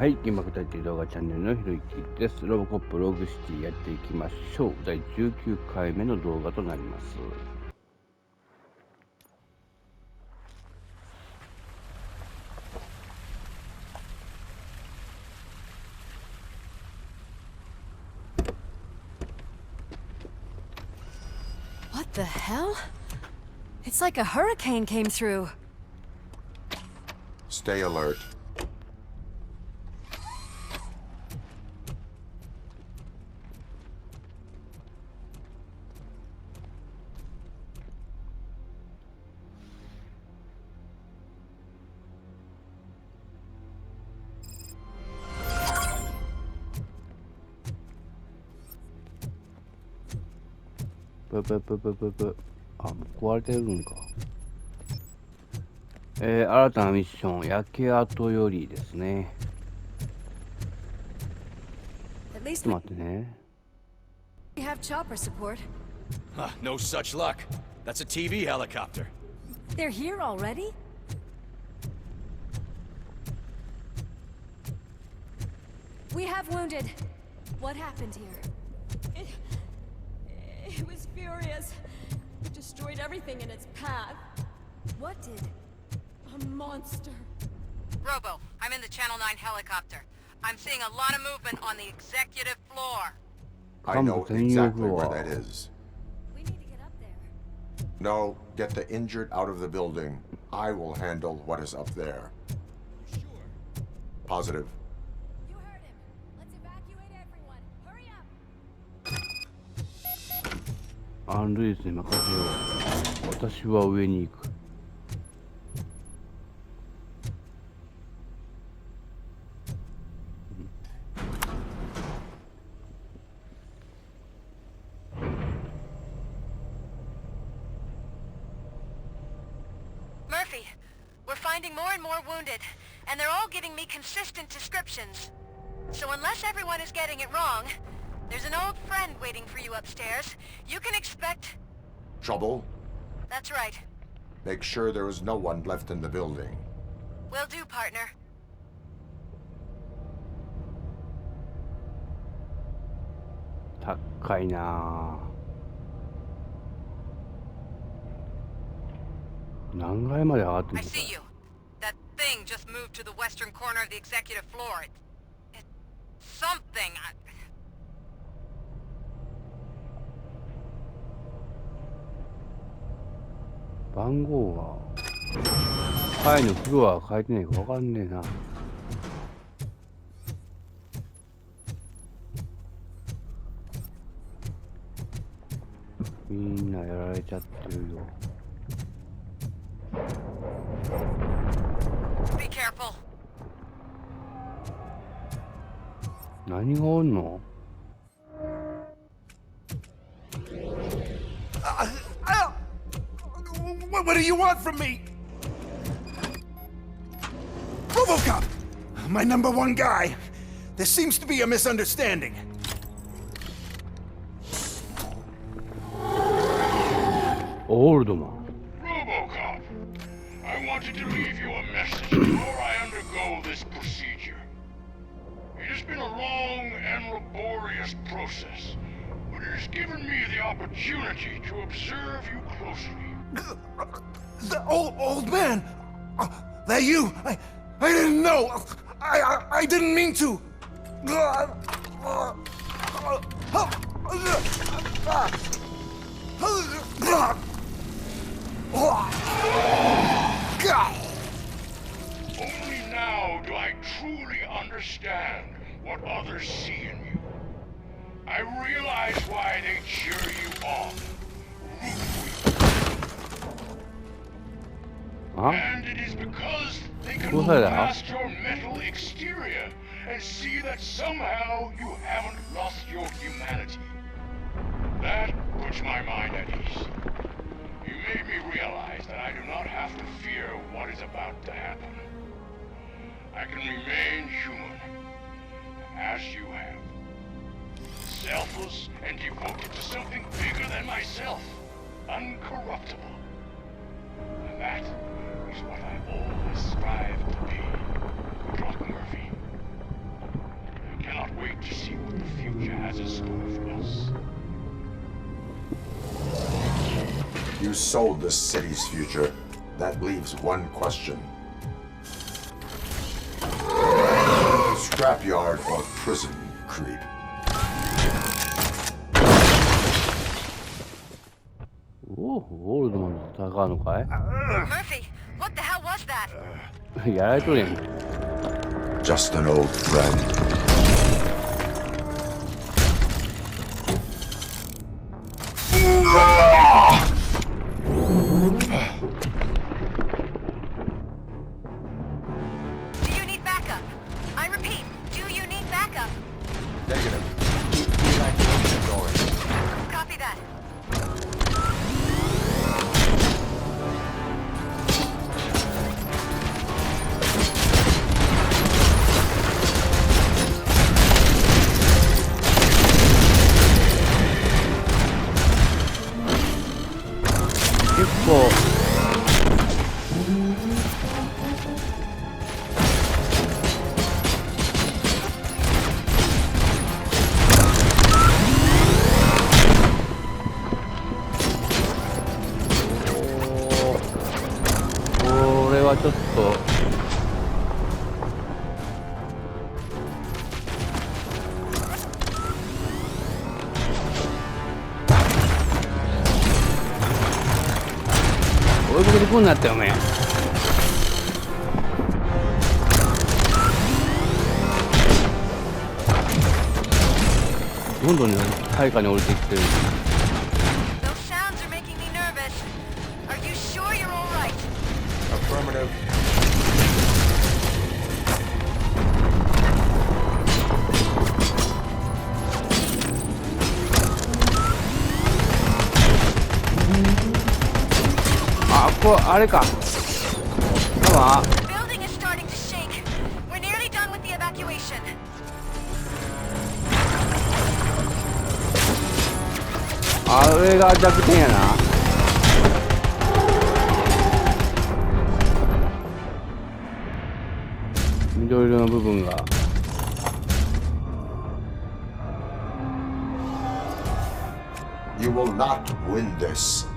はい、銀幕大帝動画チャンネルのひろゆきです。ロボコップローグシティやっていきましょう。第19回目の動画となります。What the hell? It's like a hurricane came through. Stay alert.ブ。あ、もう壊れてるんか。新たなミッション、焼け跡よりですね。ちょっと待ってね。We have chopper support. No such luck. That's a TV helicopter. They're here already? We have wounded. What happened here? It was furious. It destroyed everything in its path. What did? A monster. Robo, I'm in the Channel 9 helicopter. I'm seeing a lot of movement on the executive floor. I know exactly where that is. We need to get up there. No, get the injured out of the building. I will handle what is up there. Sure. Positive. You heard him. Let's evacuate everyone. Hurry up. アンルイスに任せよう。私は上に行く。Murphy, we're finding more and more wounded, and they're all giving me consistent descriptions. So unless everyone is getting it wrong, there's an old friend waiting for you upstairs. You can expect... Trouble? That's right. Make sure there is no one left in the building. Will do, partner. 高いなぁ。何階まで上がってん I のか。 see you. That thing just moved to the western corner of the executive floor. It's something. 番号が階のフロア変えてないか分かんねえな。みんなやられちゃってるよ。Be careful. 何がおんの？ What do you want from me? ROBOCOP! My number one guy. There seems to be a misunderstanding. ROBOCOP. ROBOCOP, I wanted to leave you a message before I undergo this procedure. It has been a long and laborious process, but it has given me the opportunity to observe you closely. The old man! That you? I didn't know! I didn't mean to! Only now do I truly understand what others see in you. I realize why they cheer you on, root for you. And it is because they can look past your metal exterior and see that somehow you haven't lost your humanity. That puts my mind at ease. You made me realize that I do not have to fear what is about to happen. I can remain human, as you have. Selfless and devoted to something bigger than myself. Uncorruptible. And that is what I always strive to be. Good luck, Murphy. You sold this city's future. That leaves one question. Scrapyard or prison creep? Oh, オールドマンと戦うのかい Murphy, what the hell was that? やられとるやん。 Just an old friend. Do you need backup? I repeat, do you need backup? Negative. Evacuation going. Copy that.これはちょっと追いかけてくんなっておめえ。どんどん配下に降りてきてる。 Those sounds are making me nervous. Are you sure you're all right? Affirmative. Ah, あれか。多分 The building is starting to shake. We're nearly done with the evacuation. あれが弱点やな。緑色の部分が。 You will not win this. .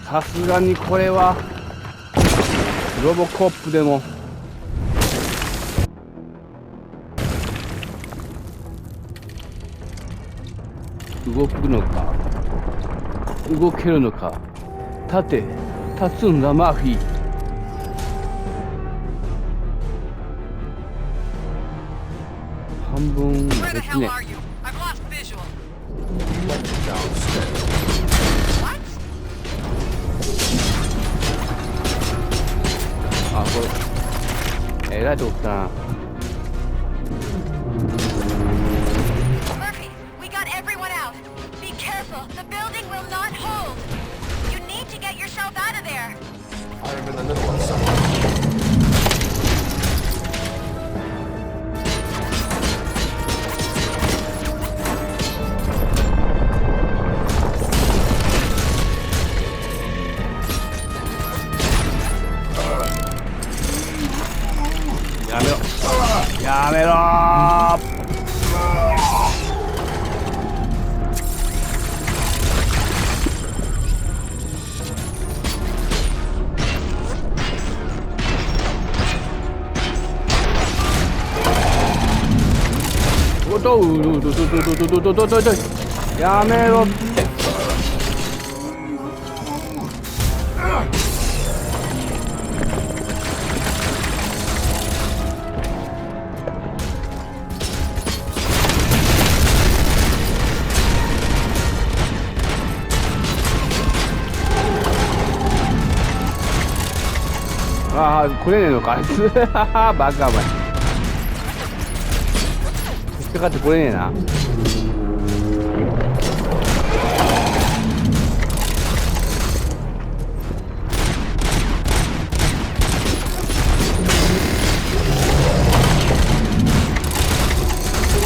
さすがにこれはロボコップでも動くのか動けるのか。立つんだマーフィー。半分 Where the です hell ね。 are you? I've lost visual. Downstairs. What? あ、これえらいとこ来たな。 Murphy, we got everyone out. Be careful. The building will not hold. You need to get yourself out of there. I am in the middle of something. .やめろー。おとうどどどどどどどどどどやめろって。ああ、来れねえのかあいつ。バカお前。引っかかって来れねえな。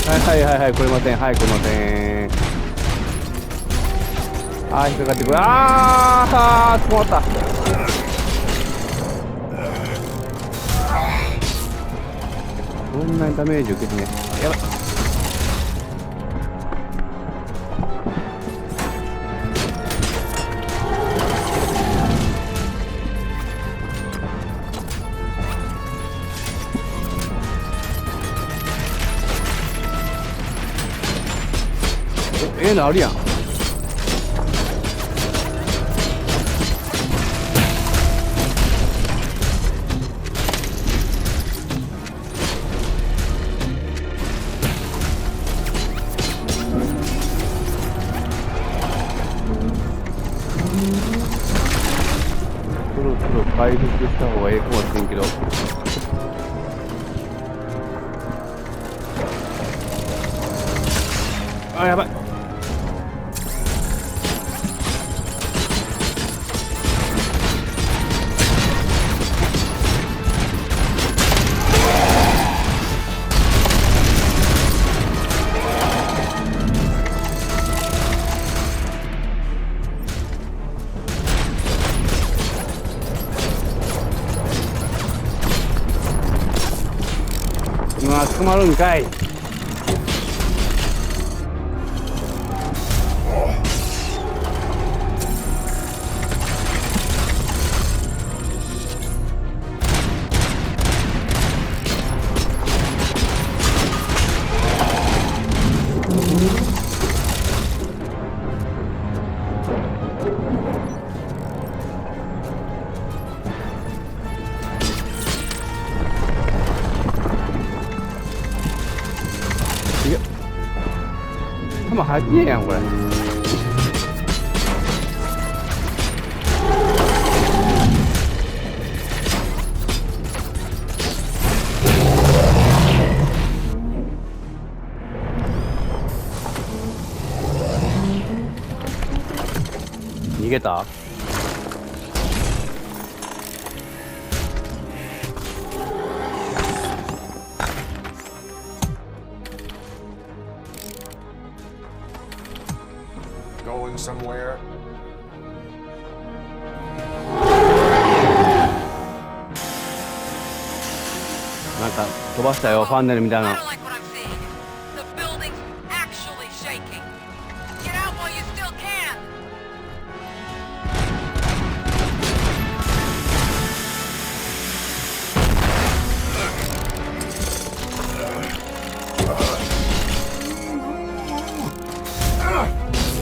はいはいはいはい、来れません。はい、来れません。あー引っかかってくる。あー捕まった。こんなにダメージ受けてね。やばい。のあるやん。そろそろ回復した方がいいかもしれんけど。あ、やばい。今捕まるんかい。弾入ってねえやんこれ。逃げた？Going somewhere? なんか飛ばしたよ、ファンネルみたいな。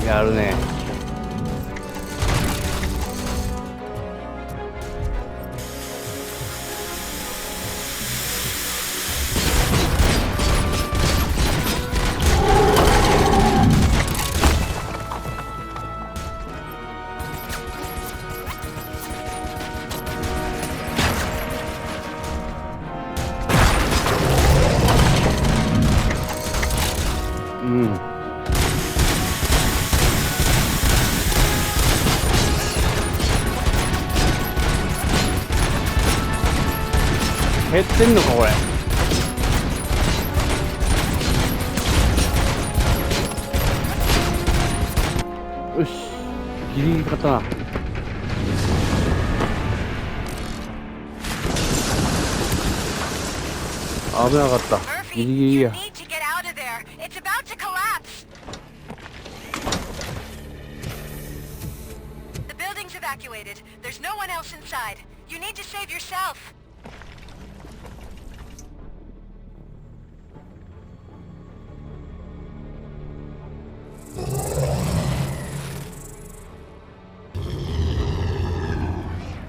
やるね。うん。減ってんのかこれ。よし、ギリギリ勝ったな。危なかった。ギリギリや。The building's evacuated. There's no one else inside. You need to save yourself.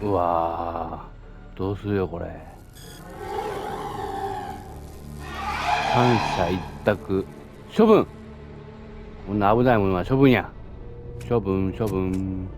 うわー、どうするよこれ。三者一択処分。こんな危ないものは処分や。処分処分。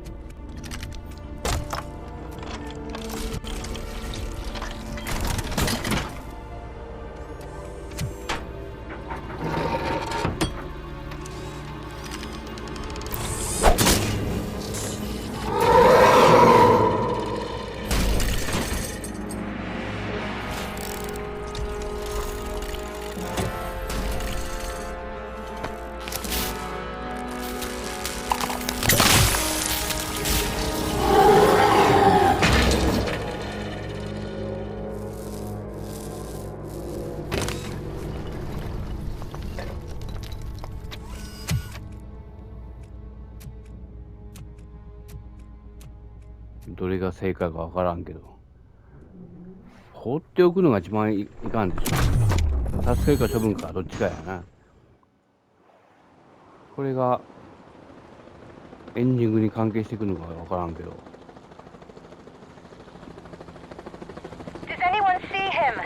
どれが正解かわからんけど。放っておくのが一番いかんでしょ。助けるか処分かどっちかやな。これがエンディングに関係してくるのかわからんけど。Does anyone see him?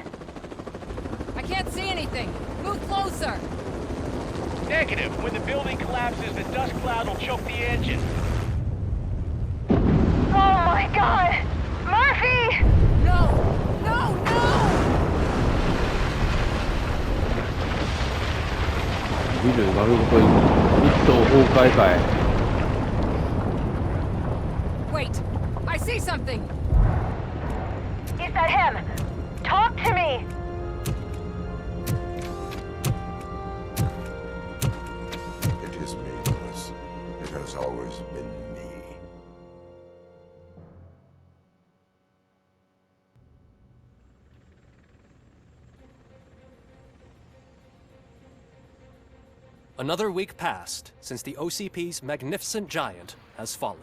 I can't see anything. Move closer. Negative. When the building collapses, the dust cloud will choke the engine. Oh my god! Murphy! No! No! No! ビル丸ごと一棟崩壊かい。Wait! I see something! Is that him? Talk to me! It is me, Lewis. It has always been me. Another week passed since the OCP's magnificent giant has fallen.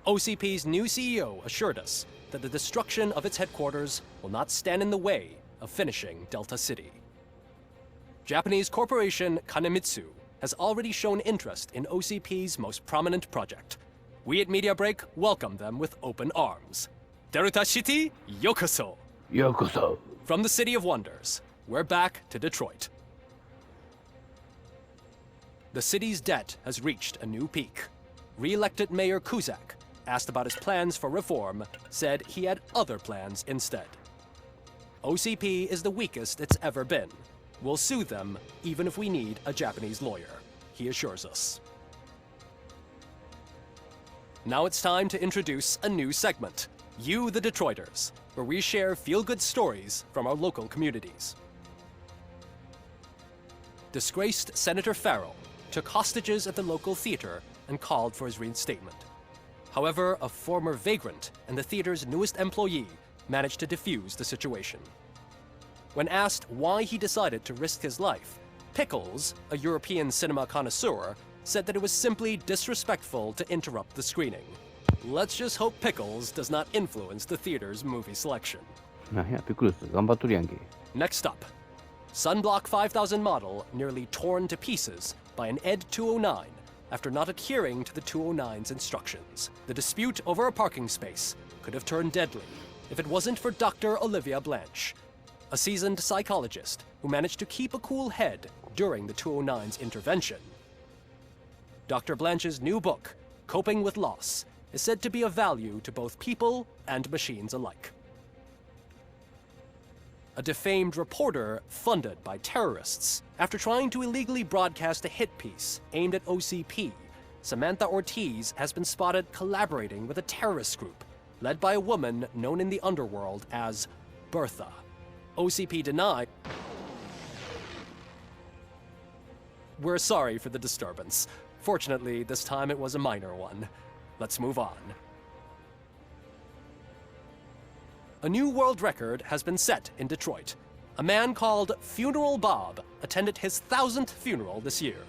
OCP's new CEO assured us that the destruction of its headquarters will not stand in the way of finishing Delta City. Japanese corporation Kanemitsu has already shown interest in OCP's most prominent project. We at Media Break welcome them with open arms. Delta City, yokoso! Yokoso. From the City of Wonders, we're back to Detroit. The city's debt has reached a new peak. Re-elected Mayor Kuzak, asked about his plans for reform, said he had other plans instead. OCP is the weakest it's ever been. We'll sue them even if we need a Japanese lawyer, he assures us. Now it's time to introduce a new segment, You the Detroiters, where we share feel-good stories from our local communities. Disgraced Senator Farrell took hostages at the local theater and called for his reinstatement. However, a former vagrant and the theater's newest employee managed to defuse the situation. When asked why he decided to risk his life, Pickles, a European cinema connoisseur, said that it was simply disrespectful to interrupt the screening. Let's just hope Pickles does not influence the theater's movie selection. なんや、ピクルス頑張っとるやんけ。 Next up, Sunblock 5000 model nearly torn to pieces by an ED 209 after not adhering to the 209's instructions. The dispute over a parking space could have turned deadly if it wasn't for Dr. Olivia Blanche, a seasoned psychologist who managed to keep a cool head during the 209's intervention. Dr. Blanche's new book, Coping with Loss, is said to be of value to both people and machines alike. A defamed reporter funded by terrorists. After trying to illegally broadcast a hit piece aimed at OCP, Samantha Ortiz has been spotted collaborating with a terrorist group led by a woman known in the underworld as Bertha. OCP denied. We're sorry for the disturbance. Fortunately, this time it was a minor one. Let's move on. A new world record has been set in Detroit. A man called Funeral Bob attended his 1000th funeral this year.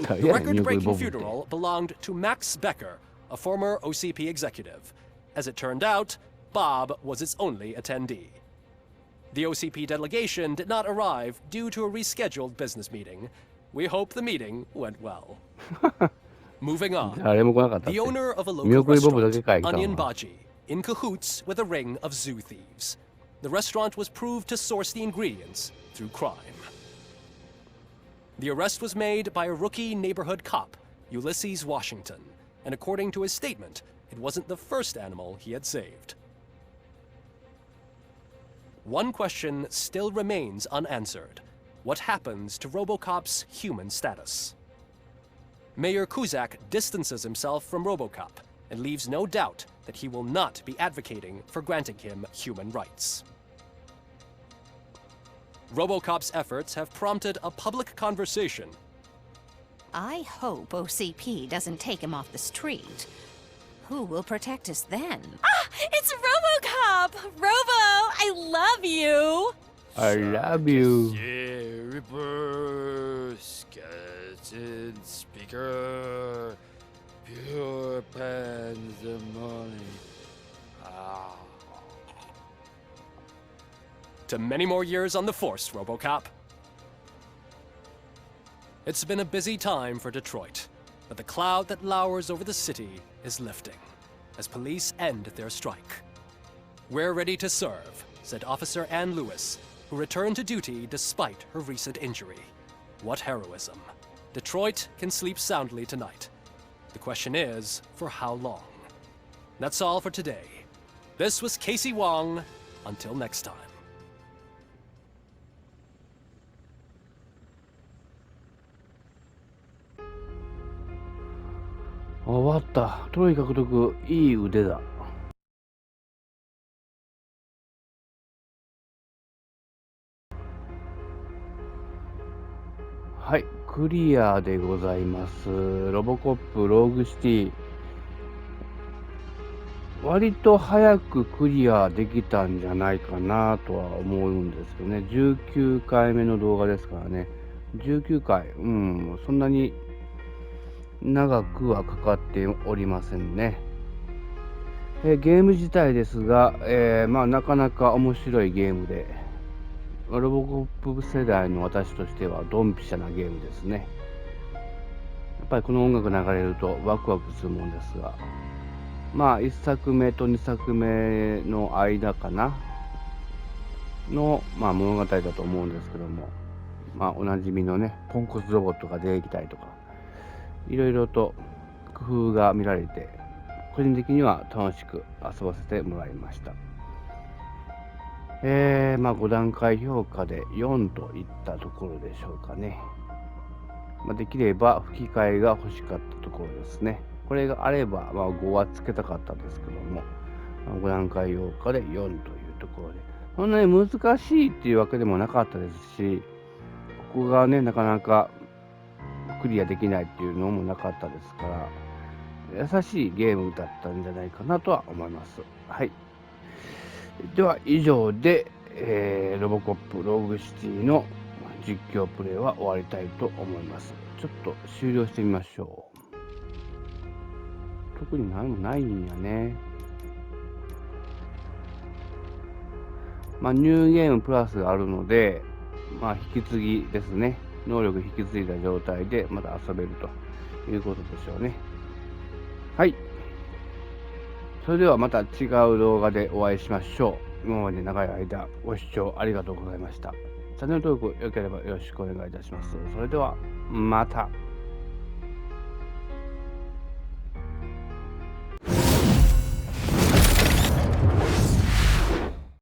The record-breaking funeral belonged to Max Becker, a former OCP executive. As it turned out, Bob was its only attendee. The OCP delegation did not arrive due to a rescheduled business meeting. We hope the meeting went well. Moving on, the owner of a local restaurant, Onion Baji, in cahoots with a ring of zoo thieves. The restaurant was proved to source the ingredients through crime. The arrest was made by a rookie neighborhood cop, Ulysses Washington, and according to his statement, it wasn't the first animal he had saved. One question still remains unanswered. What happens to ROBOCOP's human status? Mayor Kuzak distances himself from ROBOCOP and leaves no doubt that he will not be advocating for granting him human rights. ROBOCOP's efforts have prompted a public conversation. I hope OCP doesn't take him off the street. Who will protect us then? Ah! It's RoboCop! Robo, I love you! I love you. Reaper, skeleton speaker, pure Panzermon. to many more years on the force, RoboCop. It's been a busy time for Detroit, but the cloud that lowers over the city is lifting as police end their strike. We're ready to serve, said Officer Ann Lewis, who returned to duty despite her recent injury. What heroism. Detroit can sleep soundly tonight. The question is, for how long? That's all for today. This was Casey Wong. Until next time. 終わった。トロフィー獲得、いい腕だ。はい、クリアでございます。ロボコップローグシティ。割と早くクリアできたんじゃないかなとは思うんですけどね。19回目の動画ですからね。19回、そんなに長くはかかっておりませんね。ゲーム自体ですが、なかなか面白いゲームで、ロボコップ世代の私としてはドンピシャなゲームですね。やっぱりこの音楽流れるとワクワクするもんですが、1作目と2作目の間かなの、物語だと思うんですけども、おなじみのね、ポンコツロボットが出てきたりとか、いろいろと工夫が見られて、個人的には楽しく遊ばせてもらいました。5段階評価で4といったところでしょうかね。できれば吹き替えが欲しかったところですね。これがあれば、5はつけたかったんですけども、5段階評価で4というところで、そんなに難しいっていうわけでもなかったですし、ここがね、なかなかクリアできないっていうのもなかったですから、優しいゲームだったんじゃないかなとは思います。はい。では以上で、ロボコップローグシティの実況プレイは終わりたいと思います。ちょっと終了してみましょう。特に何もないんやね。ニューゲームプラスがあるので、引き継ぎですね。能力引き継いだ状態でまた遊べるということでしょうね。はい。それではまた違う動画でお会いしましょう。今まで長い間ご視聴ありがとうございました。チャンネル登録良ければよろしくお願いいたします。それではまた。